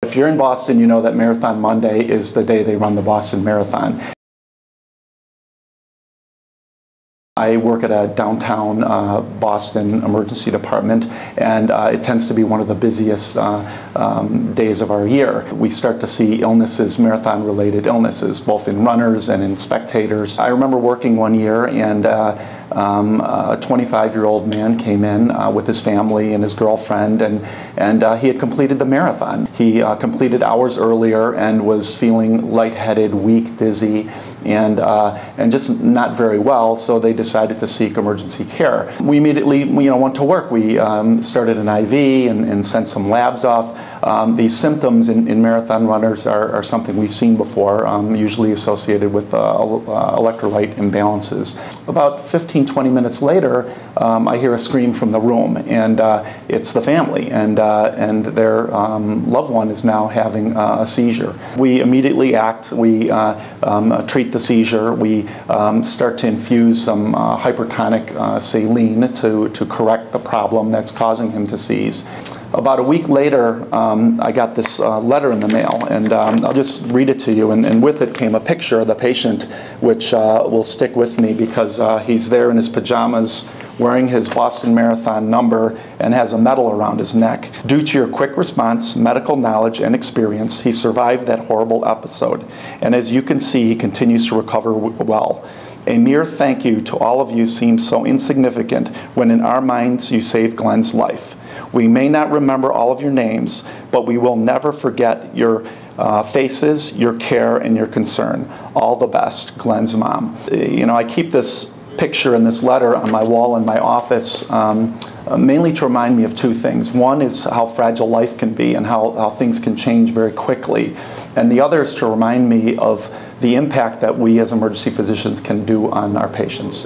If you're in Boston, you know that Marathon Monday is the day they run the Boston Marathon. I work at a downtown Boston emergency department, and it tends to be one of the busiest days of our year. We start to see illnesses, marathon-related illnesses, both in runners and in spectators. I remember working one year, and a 25-year-old man came in with his family and his girlfriend, and he had completed the marathon. He completed hours earlier and was feeling lightheaded, weak, dizzy, and just not very well, so they decided to seek emergency care. We immediately went to work. We started an IV and sent some labs off. These symptoms in marathon runners are something we've seen before, usually associated with electrolyte imbalances. About 15-20 minutes later, I hear a scream from the room, and it's the family, and their loved one is now having a seizure. We immediately act. We treat the seizure. We start to infuse some hypertonic saline to correct the problem that's causing him to seize. About a week later, I got this letter in the mail, and I'll just read it to you. And with it came a picture of the patient, which will stick with me because he's there in his pajamas, wearing his Boston Marathon number, and has a medal around his neck. Due to your quick response, medical knowledge, and experience, he survived that horrible episode. And as you can see, he continues to recover well. A mere thank you to all of you seems so insignificant when in our minds you saved Glenn's life. We may not remember all of your names, but we will never forget your faces, your care, and your concern. All the best, Glenn's mom. I keep this picture and this letter on my wall in my office mainly to remind me of two things. One is how fragile life can be and how things can change very quickly. And the other is to remind me of the impact that we as emergency physicians can do on our patients.